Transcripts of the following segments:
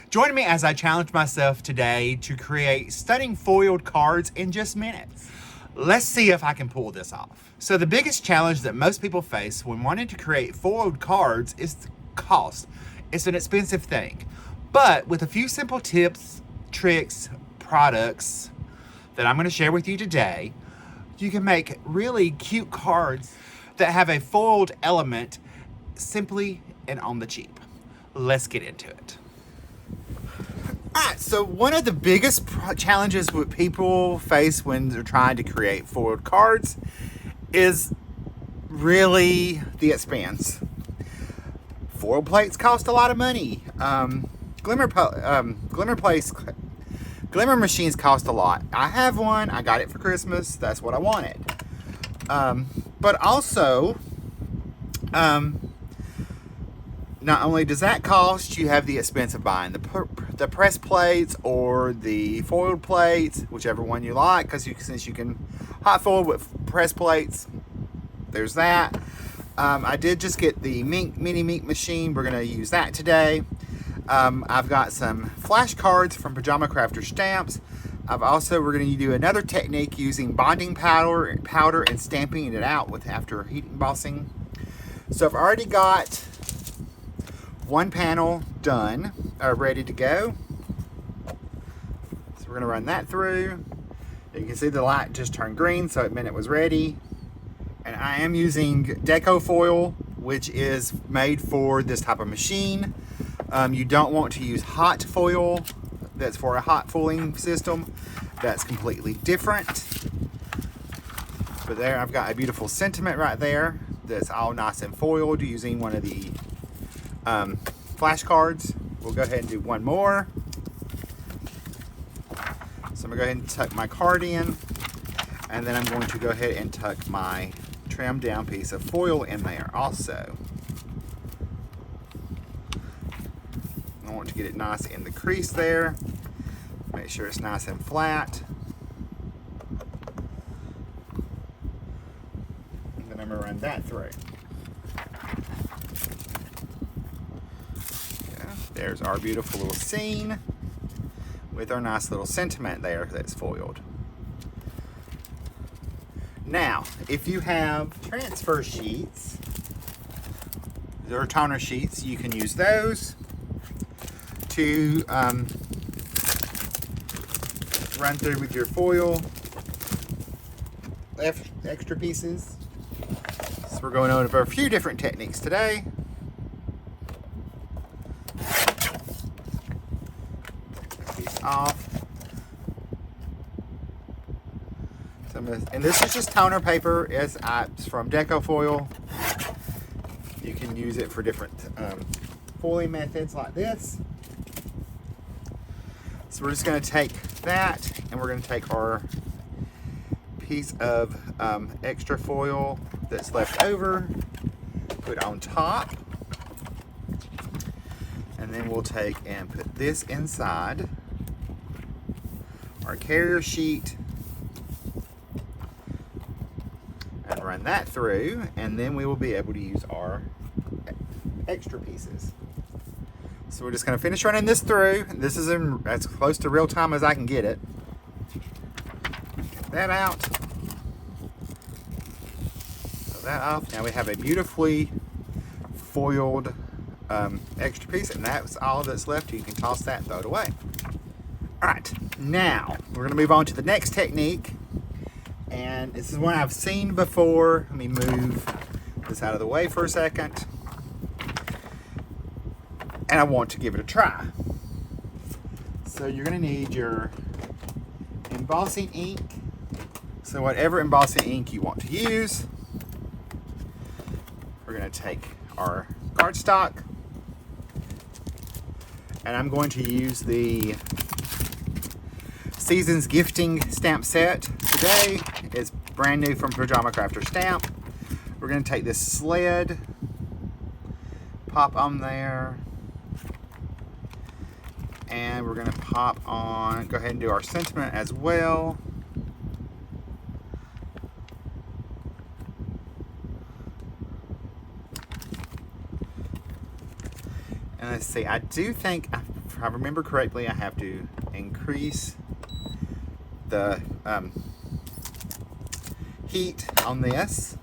Join me as I challenge myself today to create stunning foiled cards in just minutes. Let's see if I can pull this off. So the biggest challenge that most people face when wanting to create foiled cards is the cost. It's an expensive thing. But with a few simple tips, tricks, products that I'm going to share with you today, you can make really cute cards that have a foiled element simply and on the cheap. Let's get into it. Alright, so one of the biggest challenges what people face when they're trying to create foiled cards is really the expense. Foil plates cost a lot of money. Glimmer machines cost a lot. I have one. I got it for Christmas. That's what I wanted. But also, not only does that cost, you have the expense of buying the press plates or the foiled plates, whichever one you like, because since you can hot foil with press plates, there's that. I did just get the mini Mink machine. We're going to use that today. I've got some flashcards from Pajama Crafter Stamps. We're going to do another technique using bonding powder and stamping it out after heat embossing. So I've already got one panel done, ready to go. So we're going to run that through. You can see the light just turned green, so it meant it was ready. And I am using deco foil, which is made for this type of machine. You don't want to use hot foil. That's for a hot foiling system. That's completely different. But there, I've got a beautiful sentiment right there. That's all nice and foiled using one of the flashcards. We'll go ahead and do one more. So I'm going to go ahead and tuck my card in, and then I'm going to go ahead and tuck my trimmed down piece of foil in there also. I want to get it nice in the crease there. Make sure it's nice and flat. And then I'm going to run that through. There's our beautiful little scene with our nice little sentiment there that's foiled. Now, if you have transfer sheets or toner sheets, you can use those to run through with your foil extra pieces. So we're going over a few different techniques today. Off. And this is just toner paper. It's from Deco Foil. You can use it for different foiling methods like this. So we're just going to take that, and we're going to take our piece of extra foil that's left over, put on top, and then we'll take and put this inside our carrier sheet and run that through, and then we will be able to use our extra pieces. So we're just going to finish running this through. This is in as close to real time as I can get it. Get that out. Pull that off. Now we have a beautifully foiled extra piece, and that's all that's left. You can toss that and throw it away. Alright, now we're going to move on to the next technique, and this is one I've seen before. Let me move this out of the way for a second, and I want to give it a try. So you're going to need your embossing ink, so whatever embossing ink you want to use. We're going to take our cardstock, and I'm going to use the Seasons Gifting stamp set today. It's brand new from Pajama Crafter Stamp. We're going to take this sled, pop on there, and we're going to pop on, go ahead and do our sentiment as well. And let's see, I do think, if I remember correctly, I have to increase the heat on this.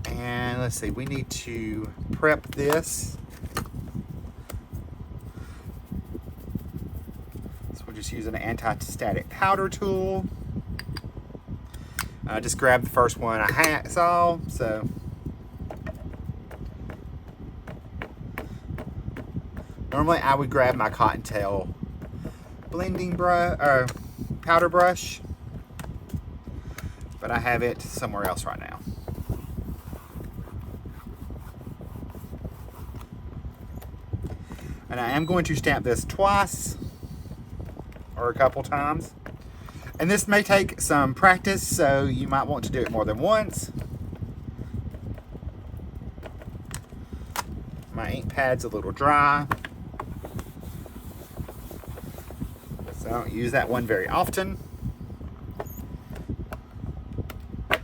And let's see, we need to prep this. So we're just using an anti-static powder tool. I just grabbed the first one I saw, so normally I would grab my cottontail blending brush or powder brush, but I have it somewhere else right now. And I am going to stamp this twice or a couple times. And this may take some practice, so you might want to do it more than once. My ink pad's a little dry, so I don't use that one very often. All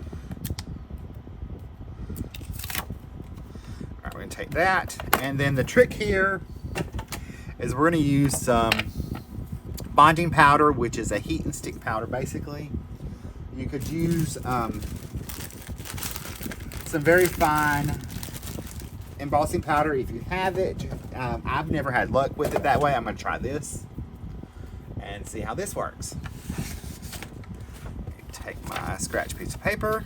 right, we're gonna take that. And then the trick here is we're gonna use some bonding powder, which is a heat and stick powder basically. You could use some very fine embossing powder if you have it. I've never had luck with it that way. I'm gonna try this and see how this works. Take my scratch piece of paper.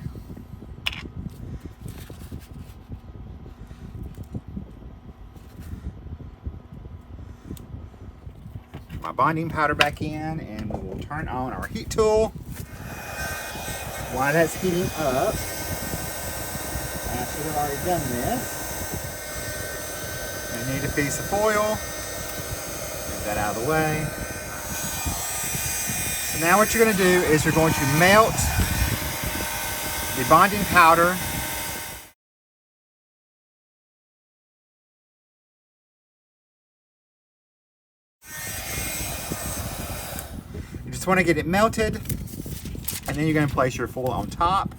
My bonding powder back in, and we will turn on our heat tool. While that's heating up, I should have already done this. You need a piece of foil. Get that out of the way. So now what you're going to do is you're going to melt the bonding powder just want to get it melted, and then you're going to place your foil on top.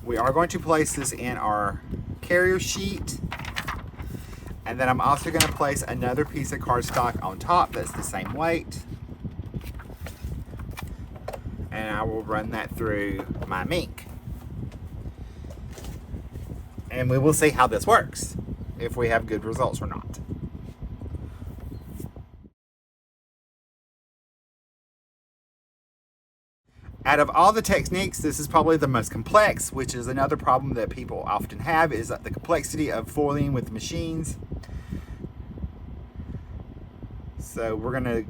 We are going to place this in our carrier sheet, and then I'm also going to place another piece of cardstock on top that's the same weight, and I will run that through my ink, and we will see how this works, if we have good results or not. Out of all the techniques, this is probably the most complex, which is another problem that people often have, is the complexity of foiling with machines. So we're gonna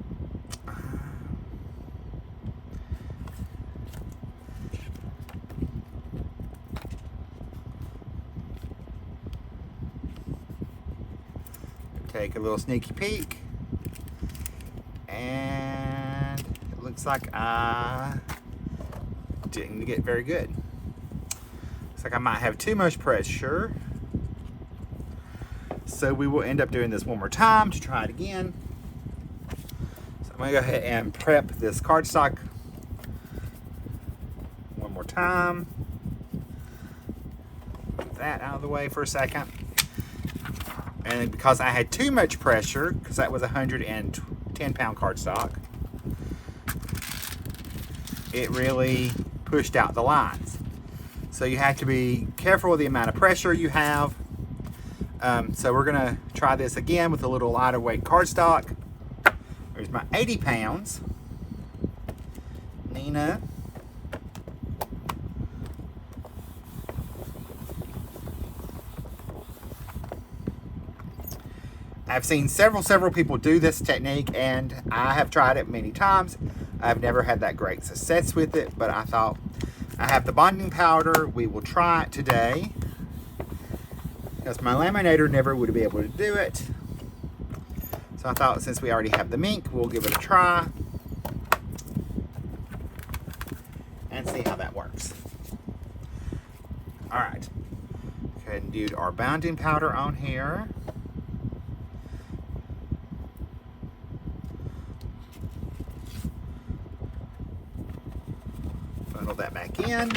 take a little sneaky peek, and it looks like I didn't get very good. Looks like I might have too much pressure. So we will end up doing this one more time to try it again. So I'm gonna go ahead and prep this cardstock one more time. Get that out of the way for a second. And because I had too much pressure, because that was 110-pound cardstock, it really pushed out the lines. So you have to be careful with the amount of pressure you have. So we're gonna try this again with a little lighter weight cardstock. There's my 80 pounds. Nina. I've seen several people do this technique, and I have tried it many times. I've never had that great success with it, but I thought, I have the bonding powder. We will try it today, because my laminator never would be able to do it. So I thought, since we already have the ink, we'll give it a try and see how that works. All right, go ahead and do our bonding powder on here. Funnel that back in.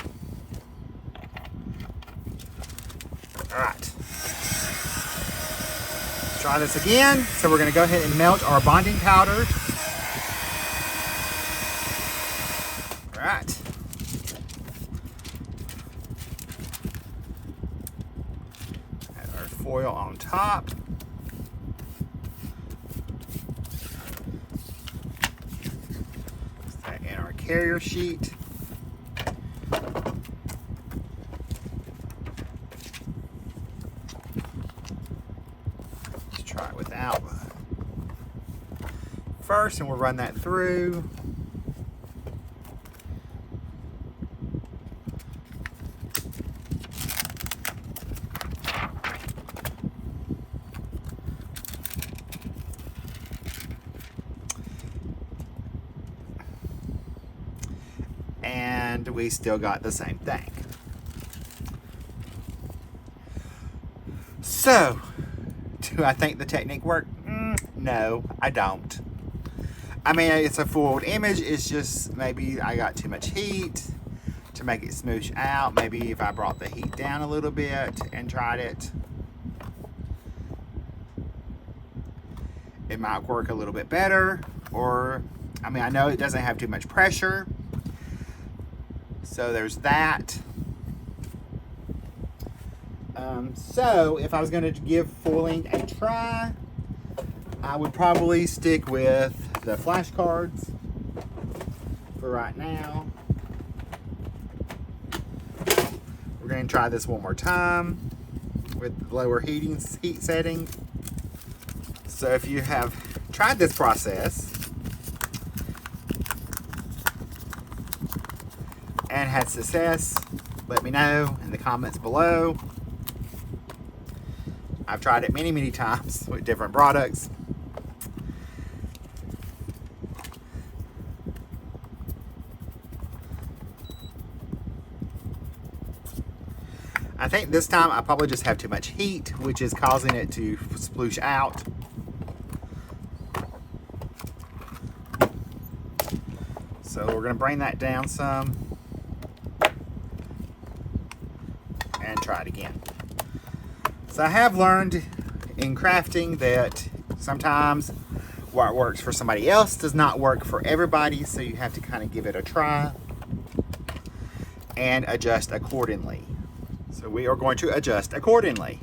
All right. Let's try this again. So we're going to go ahead and melt our bonding powder. All right. Add our foil on top. Put that in our carrier sheet. Try it without first, and we'll run that through. And we still got the same thing. So, do I think the technique worked? No, I don't. I mean, it's a foiled image. It's just maybe I got too much heat to make it smoosh out. Maybe if I brought the heat down a little bit and tried it, it might work a little bit better. Or, I mean, I know it doesn't have too much pressure. So there's that. So if I was going to give foiling a try, I would probably stick with the flashcards for right now. We're going to try this one more time with lower heat setting. So if you have tried this process and had success, let me know in the comments below. I've tried it many, many times with different products. I think this time I probably just have too much heat, which is causing it to sploosh out. So we're going to bring that down some and try it again. So I have learned in crafting that sometimes what works for somebody else does not work for everybody, so you have to kind of give it a try and adjust accordingly. So we are going to adjust accordingly.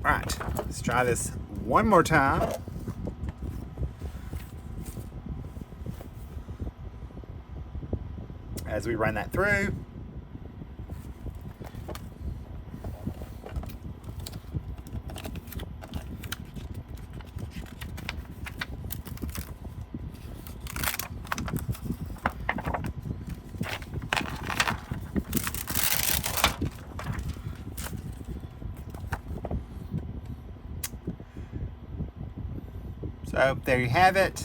Right, let's try this one more time. As we run that through. So there you have it.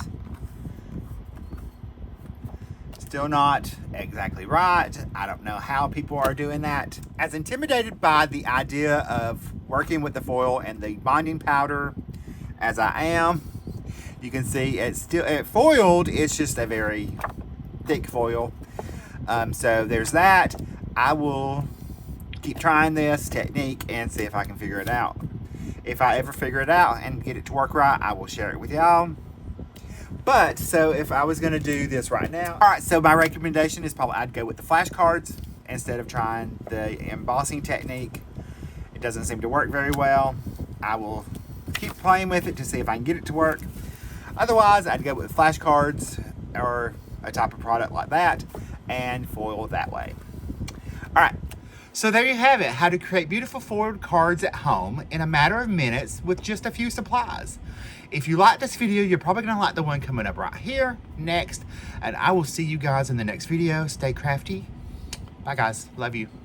Still not exactly right. I don't know how people are doing that. As intimidated by the idea of working with the foil and the bonding powder as I am, you can see it's still foiled. It's just a very thick foil. So there's that. I will keep trying this technique and see if I can figure it out. If I ever figure it out and get it to work right, I will share it with y'all. But, so if I was going to do this right now. Alright, so my recommendation is probably I'd go with the flashcards instead of trying the embossing technique. It doesn't seem to work very well. I will keep playing with it to see if I can get it to work. Otherwise, I'd go with flashcards or a type of product like that and foil that way. Alright, so there you have it, how to create beautiful foiled cards at home in a matter of minutes with just a few supplies. If you like this video, you're probably going to like the one coming up right here next, and I will see you guys in the next video. Stay crafty. Bye guys, love you.